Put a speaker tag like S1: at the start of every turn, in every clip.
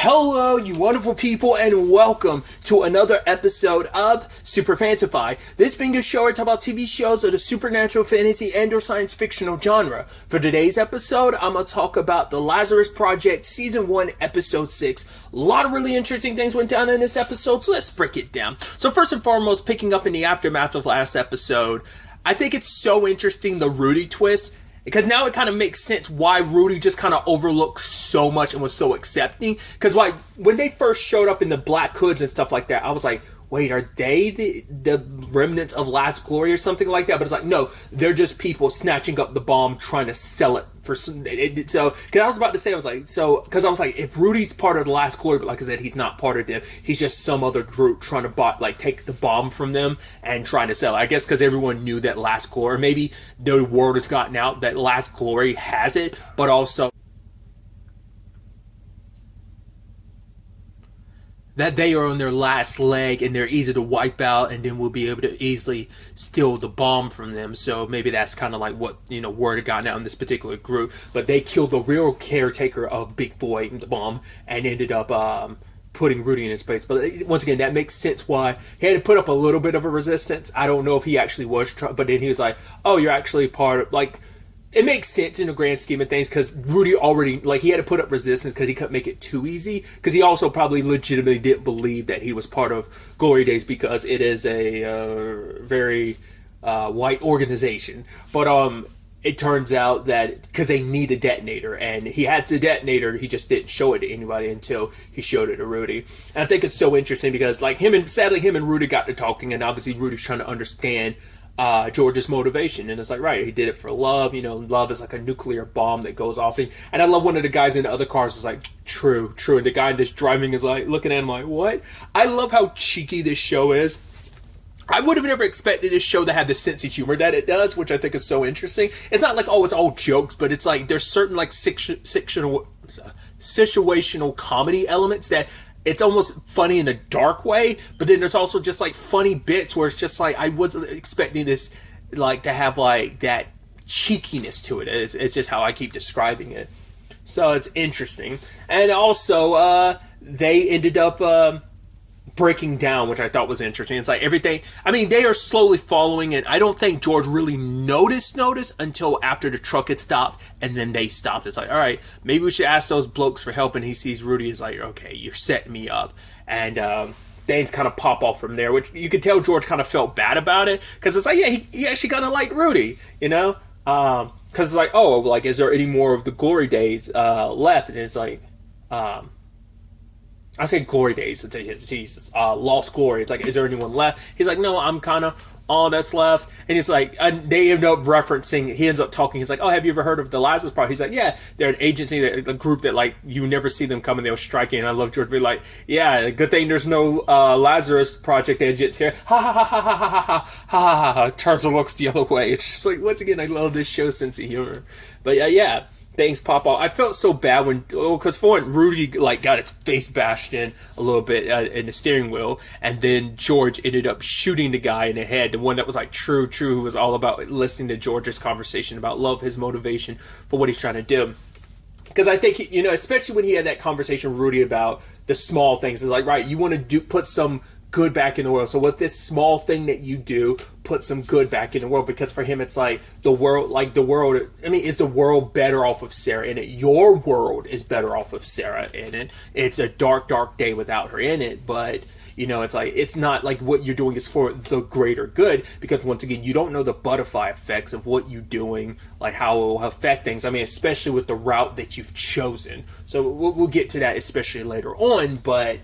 S1: Hello, you wonderful people, and welcome to another episode of Super-Fanta-Fi. This being a show where I talk about TV shows of the supernatural, fantasy, and or science fictional genre. For today's episode, I'm going to talk about the Lazarus Project Season 1, Episode 6. A lot of really interesting things went down in this episode, so let's break it down. So first and foremost, picking up in the aftermath of last episode, I think it's so interesting, the Rudy twist. Because now it kind of makes sense why Rudy just kind of overlooked so much and was so accepting. Because like when they first showed up in the black hoods and stuff like that, I was like, wait, are they the remnants of Last Glory or something like that? But it's like, no, they're just people snatching up the bomb, trying to sell it for some. So, because I was about to say, because I was like, if Rudy's part of the Last Glory, but like I said, he's not part of them. He's just some other group trying to take the bomb from them and trying to sell it. I guess because everyone knew that Last Glory, maybe the word has gotten out that Last Glory has it, but also that they are on their last leg and they're easy to wipe out, and then we'll be able to easily steal the bomb from them. So maybe that's kind of like what, word had gotten out in this particular group. But they killed the real caretaker of Big Boy, the bomb, and ended up putting Rudy in his place. But once again, that makes sense why he had to put up a little bit of a resistance. I don't know if he actually was, but then he was like, oh, you're actually part of, like, it makes sense in the grand scheme of things because Rudy already, he had to put up resistance because he couldn't make it too easy. Because he also probably legitimately didn't believe that he was part of Glory Days because it is a very white organization. But it turns out that because they need a detonator, and he had the detonator, he just didn't show it to anybody until he showed it to Rudy. And I think it's so interesting because, sadly, him and Rudy got to talking, and obviously Rudy's trying to understand George's motivation, and it's like, right, he did it for love. Love is like a nuclear bomb that goes off, and I love one of the guys in the other cars is like, true, and the guy that's driving is like looking at him like, what? I love how cheeky this show is. I would have never expected this show to have the sense of humor that it does, which I think is so interesting. It's not like, oh, it's all jokes, but it's like there's certain situational comedy elements that it's almost funny in a dark way, but then there's also just like funny bits where it's just like I wasn't expecting this to have that cheekiness to it. It's just how I keep describing it. So it's interesting. And also they ended up breaking down, which I thought was interesting. It's like everything, they are slowly following it. I don't think George really noticed until after the truck had stopped, and then they stopped. It's like, all right, maybe we should ask those blokes for help, and he sees Rudy is like, okay, you're setting me up. And things kind of pop off from there, which you could tell George kind of felt bad about it, because it's like, yeah, he actually kind of liked Rudy, because it's like, oh, is there any more of the Glory Days left? And it's like, I say Glory Days, it's Jesus. Lost Glory. It's like, is there anyone left? He's like, no, I'm kind of all that's left. And it's like, they end up referencing, he ends up talking, he's like, oh, have you ever heard of the Lazarus Project? He's like, yeah, they're an agency, a group that, you never see them come and they'll strike you. And I love George be like, yeah, good thing there's no Lazarus Project agents here. Ha ha ha ha ha ha ha ha ha. Turns and looks the other way. It's just like, once again, I love this show's sense of humor. But yeah. Things pop off. I felt so bad because for one, Rudy got its face bashed in a little bit in the steering wheel, and then George ended up shooting the guy in the head, the one that was true, who was all about listening to George's conversation about love, his motivation for what he's trying to do. Because I think, especially when he had that conversation with Rudy about the small things, it's like, right, you want to put some good back in the world. So with this small thing that you do, put some good back in the world, because for him it's like the world, is the world better off of Sarah in it? Your world is better off of Sarah in it. It's a dark, dark day without her in it, but it's like, it's not like what you're doing is for the greater good, because once again, you don't know the butterfly effects of what you're doing, how it will affect things. Especially with the route that you've chosen. So we'll get to that especially later on, but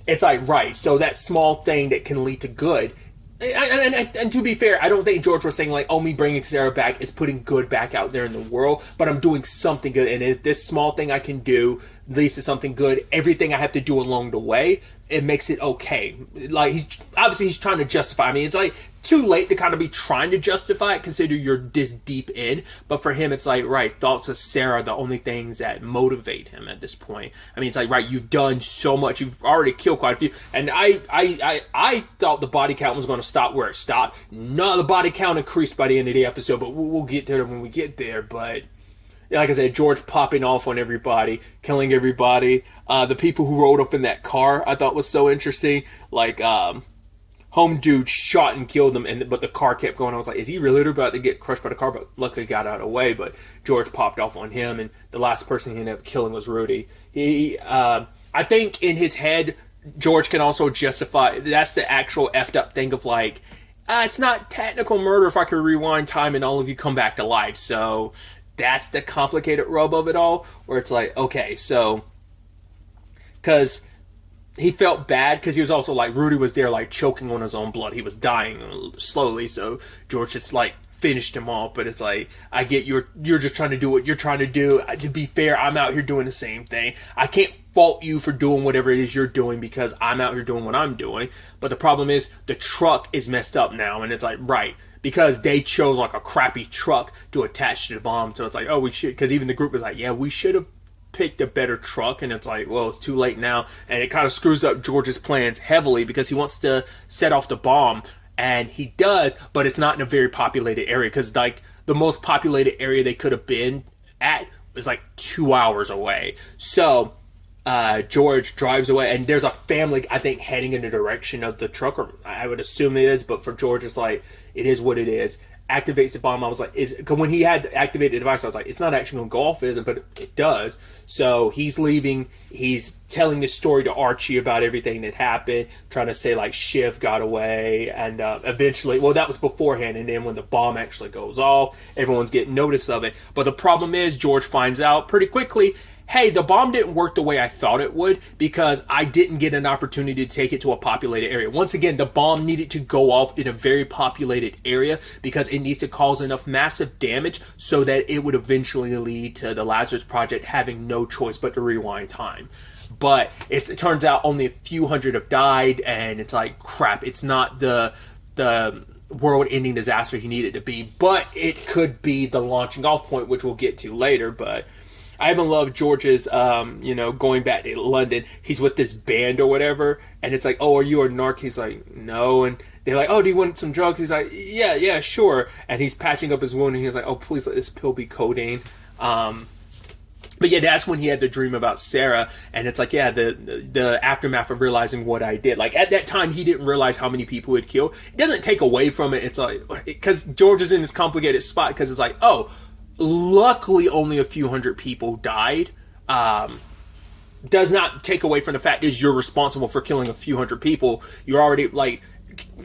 S1: it's like, right, so that small thing that can lead to good. And to be fair, I don't think George was saying me bringing Sarah back is putting good back out there in the world, but I'm doing something good, and if this small thing I can do leads to something good, everything I have to do along the way, it makes it okay. He's trying to justify. It's too late to kind of be trying to justify it, consider you're this deep in, but for him it's right, thoughts of Sarah are the only things that motivate him at this point. It's right, you've done so much, you've already killed quite a few, and I thought the body count was going to stop where it stopped. No, the body count increased by the end of the episode, but we'll get there when we get there. But like I said, George popping off on everybody, killing everybody. The people who rode up in that car, I thought was so interesting. Like, home dude shot and killed them, but the car kept going. I was like, is he really about to get crushed by the car? But luckily got out of the way. But George popped off on him, and the last person he ended up killing was Rudy. I think in his head, George can also justify, that's the actual effed up thing of like, it's not technical murder if I could rewind time and all of you come back to life. So that's the complicated rub of it all, where it's like, okay, so, because he felt bad because he was also like, Rudy was there like choking on his own blood. He was dying slowly, so George just like finished him off. But it's like, I get you're just trying to do what you're trying to do. To be fair, I'm out here doing the same thing. I can't fault you for doing whatever it is you're doing because I'm out here doing what I'm doing. But the problem is the truck is messed up now, and it's like, right, because they chose like a crappy truck to attach to the bomb. So it's like, oh, we should, because even the group is like, yeah, we should have picked a better truck. And it's like, well, it's too late now. And it kind of screws up George's plans heavily because he wants to set off the bomb, and he does, but it's not in a very populated area, because like the most populated area they could have been at is like 2 hours away. So George drives away, and there's a family, I think, heading in the direction of the truck, or I would assume it is, but for George, it's like, it is what it is. Activates the bomb. I was like, because when he had activated the device, I was like, it's not actually going to go off, is it? But it does. So he's leaving. He's telling this story to Archie about everything that happened, trying to say like Shiv got away, and eventually, well, that was beforehand. And then when the bomb actually goes off, everyone's getting notice of it. But the problem is, George finds out pretty quickly, hey, the bomb didn't work the way I thought it would because I didn't get an opportunity to take it to a populated area. Once again, the bomb needed to go off in a very populated area because it needs to cause enough massive damage so that it would eventually lead to the Lazarus Project having no choice but to rewind time. But it turns out only a few hundred have died, and it's like, crap, it's not the world-ending disaster he needed to be, but it could be the launching off point, which we'll get to later. But I even love George's, going back to London. He's with this band or whatever, and it's like, oh, are you a narc? He's like, no. And they're like, oh, do you want some drugs? He's like, yeah, sure. And he's patching up his wound, and he's like, oh, please let this pill be codeine. But yeah, that's when he had the dream about Sarah, and it's like, yeah, the aftermath of realizing what I did. Like, at that time, he didn't realize how many people he'd killed. It doesn't take away from it. It's like, because George is in this complicated spot, because it's like, oh, luckily only a few hundred people died. Does not take away from the fact is you're responsible for killing a few hundred people. You're already, like,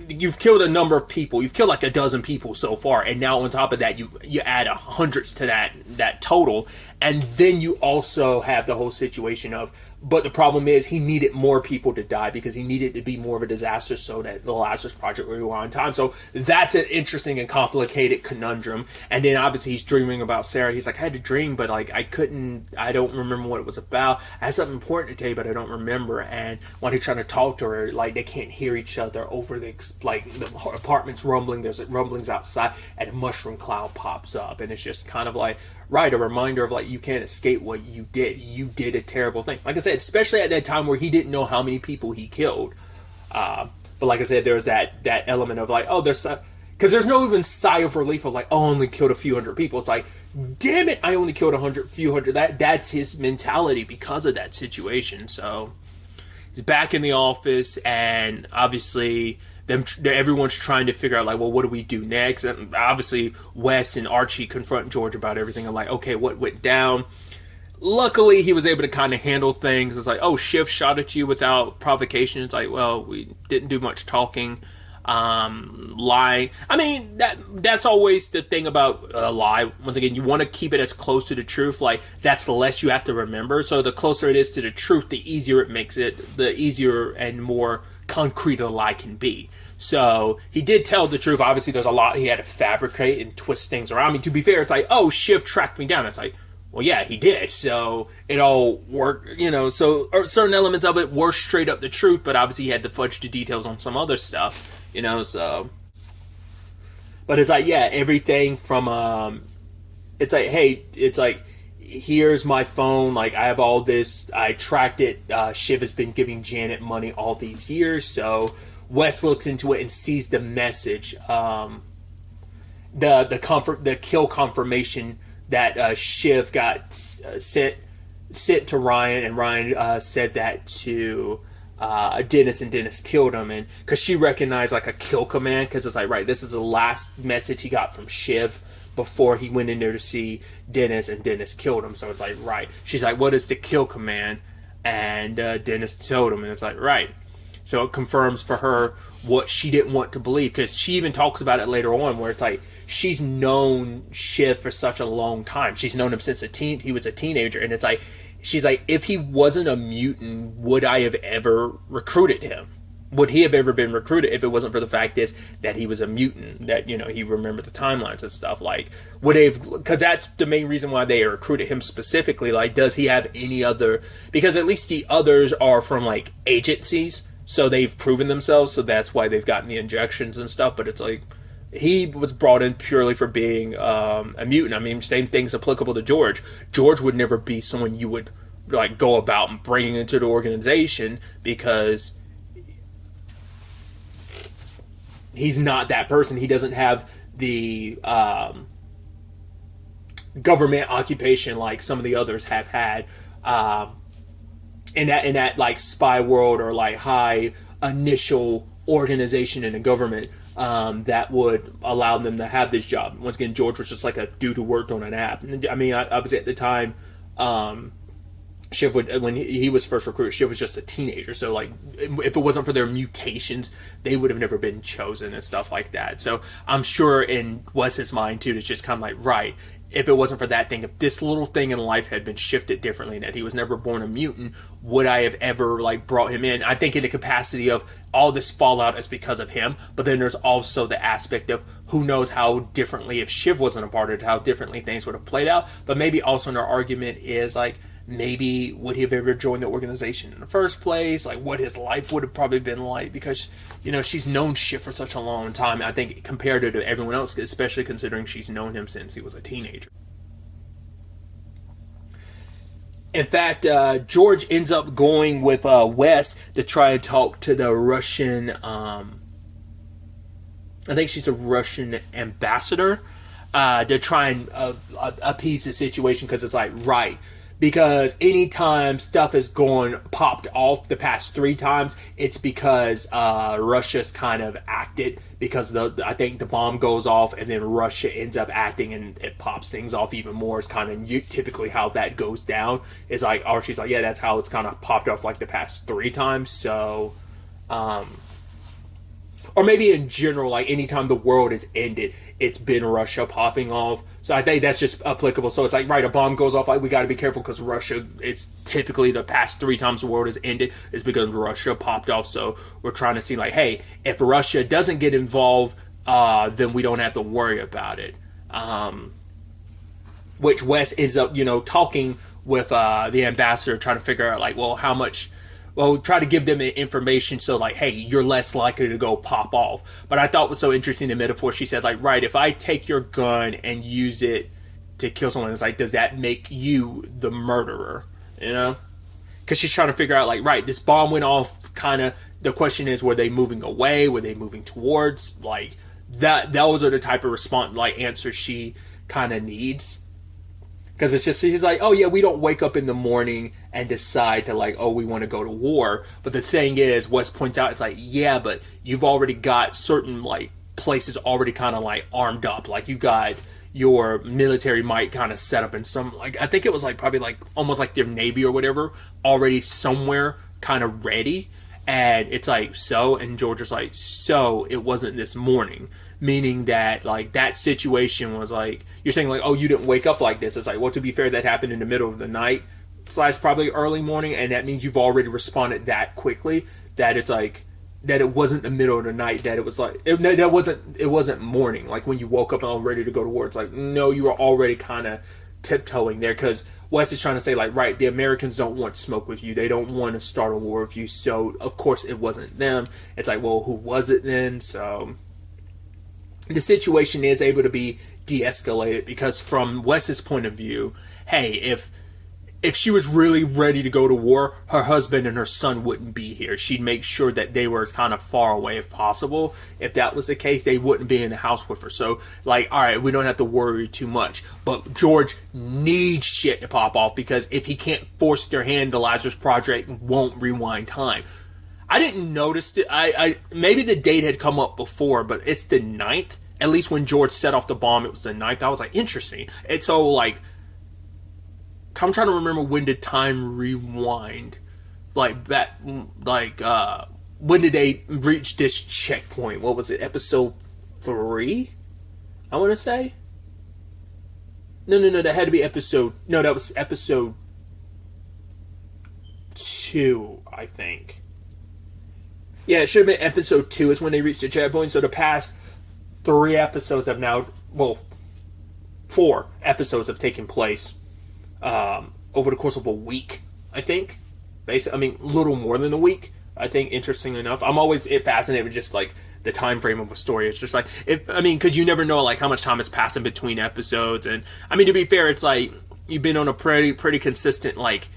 S1: you've killed a number of people. You've killed like a dozen people so far, and now on top of that, you add hundreds to that total, and then you also have the whole situation of, but the problem is he needed more people to die because he needed to be more of a disaster so that the Lazarus Project would go on time. So that's an interesting and complicated conundrum. And then obviously he's dreaming about Sarah. He's like, I had a dream, but like I don't remember what it was about. I had something important to tell you, but I don't remember. And when he's trying to talk to her, like they can't hear each other over the apartment's rumbling. There's rumblings outside, and a mushroom cloud pops up, and it's just kind of like, right, a reminder of like, you can't escape what you did. You did a terrible thing. Like I said, especially at that time where he didn't know how many people he killed. But like I said, there was that element of like, oh, because there's no even sigh of relief of like, oh, I only killed a few hundred people. It's like, damn it, I only killed a few hundred. That's his mentality because of that situation. So he's back in the office, and obviously everyone's trying to figure out like, well, what do we do next? And obviously Wes and Archie confront George about everything. I'm like, okay, what went down? Luckily, he was able to kind of handle things. It's like, oh, Shiv shot at you without provocation. It's like, well, we didn't do much talking. Lie. I mean, that's always the thing about a lie. Once again, you want to keep it as close to the truth. Like, that's the less you have to remember. So the closer it is to the truth, the easier it makes it. The easier and more concrete a lie can be. So he did tell the truth. Obviously, there's a lot he had to fabricate and twist things around. I mean, to be fair, it's like, oh, Shiv tracked me down. It's like, well, yeah, he did. So it all worked, so certain elements of it were straight up the truth, but obviously he had to fudge the details on some other stuff, so. But it's like, yeah, everything from, it's like, hey, it's like, here's my phone, like, I have all this, I tracked it, Shiv has been giving Janet money all these years, so Wes looks into it and sees the message, the kill confirmation that Shiv got sent to Ryan, and Ryan said that to Dennis, and Dennis killed him, and because she recognized like a kill command, because it's like, right, this is the last message he got from Shiv before he went in there to see Dennis, and Dennis killed him. So it's like, right, she's like, what is the kill command? And Dennis told him, and it's like, right. So it confirms for her what she didn't want to believe, because she even talks about it later on, where it's like she's known Shiv for such a long time. She's known him since he was a teenager, and it's like, she's like, if he wasn't a mutant, would I have ever recruited him? Would he have ever been recruited if it wasn't for the fact that he was a mutant, that, you know, he remembered the timelines and stuff? Like, would they have, because that's the main reason why they recruited him specifically. Like, does he have any other, because at least the others are from like agencies, so they've proven themselves, so that's why they've gotten the injections and stuff. But it's like, he was brought in purely for being a mutant. I mean, same thing's applicable to George. George would never be someone you would like go about and bring into the organization, because he's not that person. He doesn't have the government occupation like some of the others have had in that like spy world, or like high initial organization in the government that would allow them to have this job. Once again, George was just like a dude who worked on an app. I mean, obviously at the time, Shiv when he was first recruited, Shiv was just a teenager. So like, if it wasn't for their mutations, they would have never been chosen and stuff like that. So I'm sure in Wes's mind too, it's just kind of like, right, if it wasn't for that thing, if this little thing in life had been shifted differently, and that he was never born a mutant, would I have ever like brought him in? I think in the capacity of all this fallout is because of him, but then there's also the aspect of who knows how differently, if Shiv wasn't a part of it, how differently things would have played out. But maybe also in our argument is like, maybe would he have ever joined the organization in the first place? Like, what his life would have probably been like, because, you know, she's known Shiv for such a long time. I think compared to everyone else, especially considering she's known him since he was a teenager. In fact, George ends up going with Wes to try and talk to the Russian, I think she's a Russian ambassador, to try and appease the situation, because it's like, right, because anytime stuff has popped off the past 3 times, it's because Russia's kind of acted, because I think the bomb goes off, and then Russia ends up acting, and it pops things off even more. It's kind of typically how that goes down. It's like, or she's like, yeah, that's how it's kind of popped off like the past 3 times. So, or maybe in general, like anytime the world has ended, it's been Russia popping off. So I think that's just applicable. So it's like, right, a bomb goes off, like we got to be careful, because Russia, it's typically the past 3 times the world has ended is because Russia popped off. So we're trying to see like, hey, if Russia doesn't get involved, then we don't have to worry about it. Which Wes ends up, you know, talking with the ambassador, trying to figure out like, well, how much. Well, try to give them information so like, hey, you're less likely to go pop off. But I thought was so interesting the metaphor. She said like, right, if I take your gun and use it to kill someone, it's like, does that make you the murderer? You know? Because she's trying to figure out like, right, this bomb went off, kind of, the question is, were they moving away? Were they moving towards? Like, those are the type of response, like, answers she kind of needs. Because it's just, she's like, oh yeah, we don't wake up in the morning and decide to like, oh, we want to go to war. But the thing is, Wes points out, it's like, yeah, but you've already got certain like places already kind of like armed up. Like you've got your military might kind of set up in some, like, I think it was like probably like almost like their Navy or whatever, already somewhere kind of ready. And it's like, so, and George is like, so it wasn't this morning. Meaning that, like, that situation was like, you're saying, like, oh, you didn't wake up like this. It's like, well, to be fair, that happened in the middle of the night / probably early morning, and that means you've already responded that quickly that it's like, that it wasn't the middle of the night, that it was like, it wasn't morning. Like, when you woke up and all ready to go to war, it's like, no, you were already kind of tiptoeing there, because Wes is trying to say, like, right, the Americans don't want smoke with you. They don't want to start a war with you, so, of course, it wasn't them. It's like, well, who was it then? So the situation is able to be de-escalated, because from Wes's point of view, hey, if if she was really ready to go to war, her husband and her son wouldn't be here. She'd make sure that they were kind of far away if possible. If that was the case, they wouldn't be in the house with her. So, like, all right, we don't have to worry too much. But George needs shit to pop off, because if he can't force their hand, the Lazarus Project won't rewind time. I didn't notice it. I maybe the date had come up before, but it's the 9th. At least when George set off the bomb, it was the 9th. I was like, interesting. It's so, like, I'm trying to remember, when did time rewind? Like that, like when did they reach this checkpoint? What was it? Episode 3? I want to say. No. That had to be episode. No, that was episode 2, I think. Yeah, it should have been episode 2 is when they reached the checkpoint. So the past 3 episodes have now, well, 4 episodes have taken place over the course of a week, I think. Basically, I mean, a little more than a week, I think, interestingly enough. I'm always fascinated with just, like, the time frame of a story. It's just, like, because you never know, like, how much time is passing between episodes. And, I mean, to be fair, it's, like, you've been on a pretty consistent, like,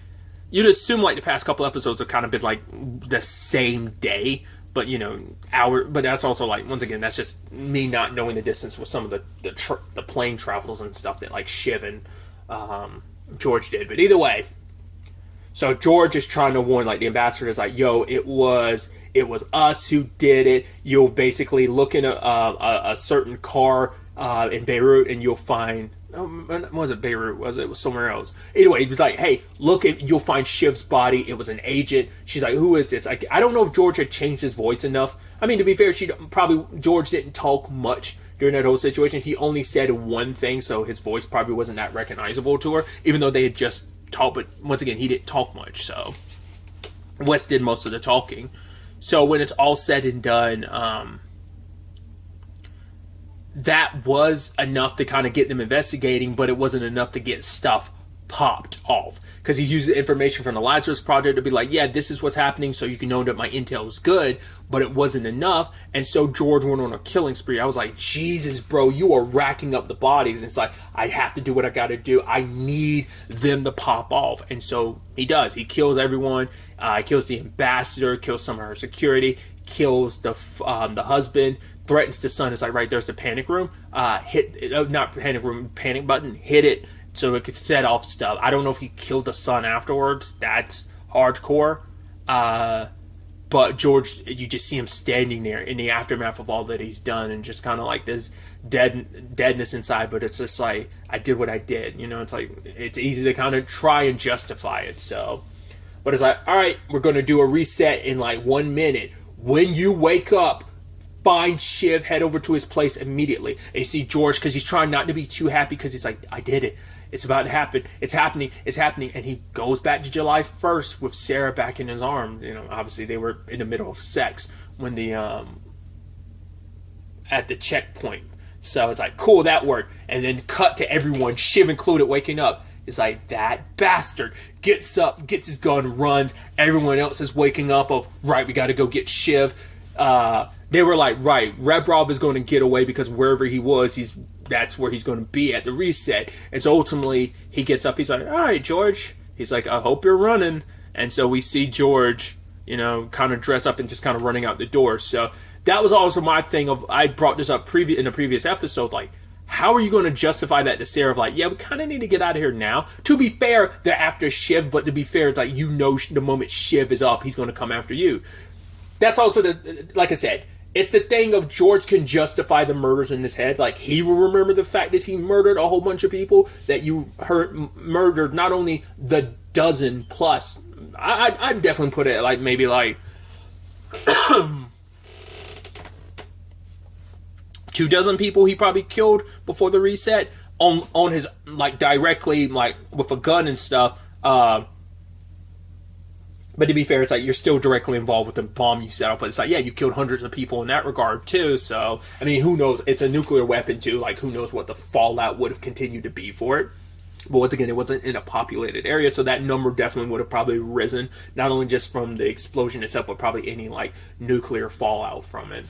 S1: you'd assume, like, the past couple episodes have kind of been, like, the same day. But, you know, but that's also, like, once again, that's just me not knowing the distance with some of the plane travels and stuff that, like, Shiv and George did. But either way, so George is trying to warn, like, the ambassador is like, yo, it was us who did it. You'll basically look in a certain car in Beirut, and you'll find, was it Beirut? It was somewhere else. Anyway, he was like, hey, you'll find Shiv's body. It was an agent. She's like, who is this? I don't know if George had changed his voice enough. I mean, to be fair, George didn't talk much during that whole situation. He only said one thing, so his voice probably wasn't that recognizable to her, even though they had just talked. But once again, he didn't talk much, so Wes did most of the talking. So when it's all said and done, that was enough to kind of get them investigating, but it wasn't enough to get stuff popped off. Because he used the information from the Lazarus Project to be like, yeah, this is what's happening, so you can know that my intel is good, but it wasn't enough. And so George went on a killing spree. I was like, Jesus, bro, you are racking up the bodies. And it's like, I have to do what I got to do. I need them to pop off. And so he does. He kills everyone. He kills the ambassador, kills some of her security, kills the husband, threatens the son. It's like, right there's the panic room. Not panic room, panic button. Hit it so it could set off stuff. I don't know if he killed the son afterwards. That's hardcore. But George, you just see him standing there in the aftermath of all that he's done, and just kind of like this deadness inside. But it's just like, I did what I did. You know, it's like, it's easy to kind of try and justify it. So, but it's like, all right, we're going to do a reset in like 1 minute. When you wake up, find Shiv, head over to his place immediately. And you see George, because he's trying not to be too happy, because he's like, I did it. It's about to happen. It's happening. It's happening. And he goes back to July 1st with Sarah back in his arms. You know, obviously they were in the middle of sex when at the checkpoint. So it's like, cool, that worked. And then cut to everyone, Shiv included, waking up. It's like, that bastard gets up, gets his gun, runs. Everyone else is waking up of, right, we got to go get Shiv. They were like, right, Rebrov is going to get away, because wherever he was, that's where he's going to be at the reset. And so ultimately, he gets up, he's like, all right, George. He's like, I hope you're running. And so we see George, you know, kind of dress up and just kind of running out the door. So that was also my thing of, I brought this up in a previous episode, like, how are you going to justify that to Sarah of like, yeah, we kind of need to get out of here now? To be fair, they're after Shiv, but to be fair, it's like, you know, the moment Shiv is up, he's going to come after you. That's also like I said, it's the thing of George can justify the murders in his head. Like, he will remember the fact that he murdered a whole bunch of people, that you murdered not only the dozen plus. I'd definitely put it like maybe like 24 people he probably killed before the reset on his, like, directly, like, with a gun and stuff. But to be fair, it's like, you're still directly involved with the bomb you set up. But it's like, yeah, you killed hundreds of people in that regard, too. So, I mean, who knows? It's a nuclear weapon, too. Like, who knows what the fallout would have continued to be for it. But once again, it wasn't in a populated area. So that number definitely would have probably risen. Not only just from the explosion itself, but probably any, like, nuclear fallout from it.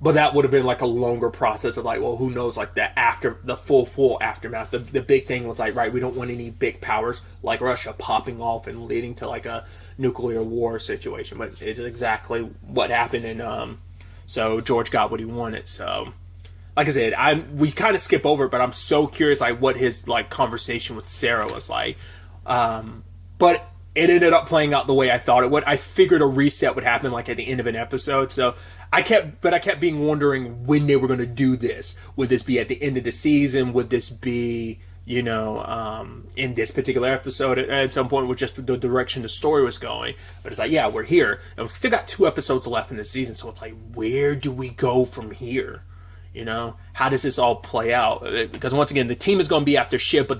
S1: But that would have been like a longer process of like, well, who knows, like the full aftermath. The big thing was like, right, we don't want any big powers like Russia popping off and leading to like a nuclear war situation. But it's exactly what happened, and so George got what he wanted. So, like I said, we kind of skip over it, but I'm so curious like what his like conversation with Sarah was like. But it ended up playing out the way I thought it would. I figured a reset would happen like at the end of an episode. So I kept being wondering when they were going to do this. Would this be at the end of the season? Would this be, in this particular episode at some point with just the direction the story was going? But it's like, yeah, we're here. And we've still got 2 episodes left in the season. So it's like, where do we go from here? How does this all play out? Because once again, the team is going to be after Shiv, but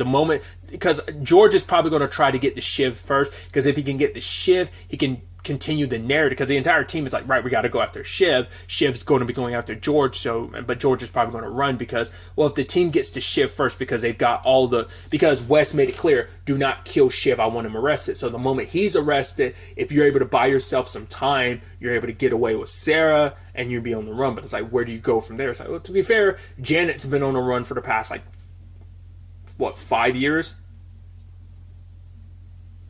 S1: because George is probably going to try to get the Shiv first, because if he can get the Shiv, he can continue the narrative, because the entire team is like, right, we got to go after Shiv. Shiv's going to be going after George, but George is probably going to run because, well, if the team gets to Shiv first, because they've got because Wes made it clear, do not kill Shiv, I want him arrested. So the moment he's arrested, if you're able to buy yourself some time, you're able to get away with Sarah, and you'd be on the run. But it's like, where do you go from there? It's like, well, to be fair, Janet's been on a run for the past, 5 years?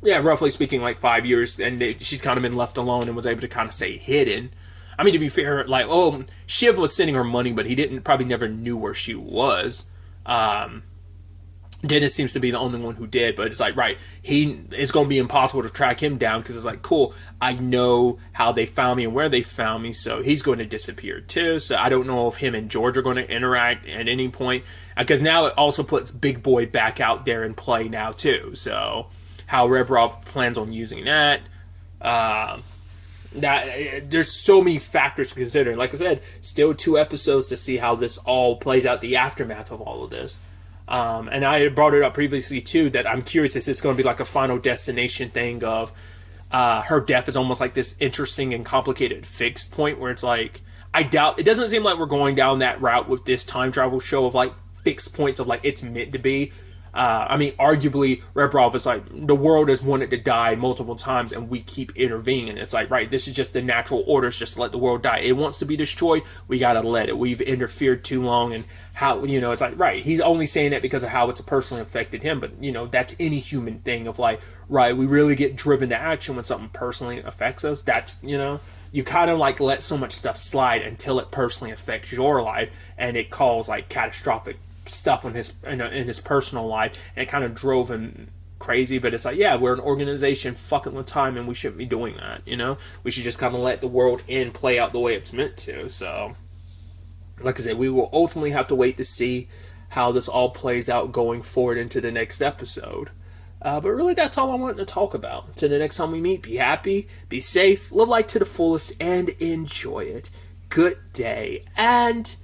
S1: Yeah, roughly speaking, 5 years, and she's kind of been left alone and was able to kind of stay hidden. I mean, to be fair, Shiv was sending her money, but he probably never knew where she was. Dennis seems to be the only one who did, but it's like, right, it's going to be impossible to track him down, because it's like, cool, I know how they found me and where they found me, so he's going to disappear too. So I don't know if him and George are going to interact at any point, because now it also puts Big Boy back out there in play now too. So how Rebrov plans on using that. There's so many factors to consider. Like I said, still 2 episodes to see how this all plays out, the aftermath of all of this. And I had brought it up previously too, that I'm curious if it's going to be like a Final Destination thing of her death is almost like this interesting and complicated fixed point where it's like, I doubt, it doesn't seem like we're going down that route with this time travel show of fixed points of it's meant to be. Arguably, Rebrov is like, the world has wanted to die multiple times and we keep intervening. It's like, right, this is just the natural order, it's just let the world die. It wants to be destroyed, we gotta let it. We've interfered too long, and how, it's like, right, he's only saying that because of how it's personally affected him, but, that's any human thing of right, we really get driven to action when something personally affects us. That's, you kind of let so much stuff slide until it personally affects your life, and it calls catastrophic stuff in his personal life, and it kind of drove him crazy. But it's like, yeah, we're an organization fucking with time, and we shouldn't be doing that. We should just kind of let the world play out the way it's meant to. So, like I said, we will ultimately have to wait to see how this all plays out going forward into the next episode. But really, that's all I wanted to talk about. Till the next time we meet, be happy, be safe, live life to the fullest, and enjoy it. Good day and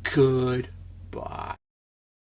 S1: goodbye.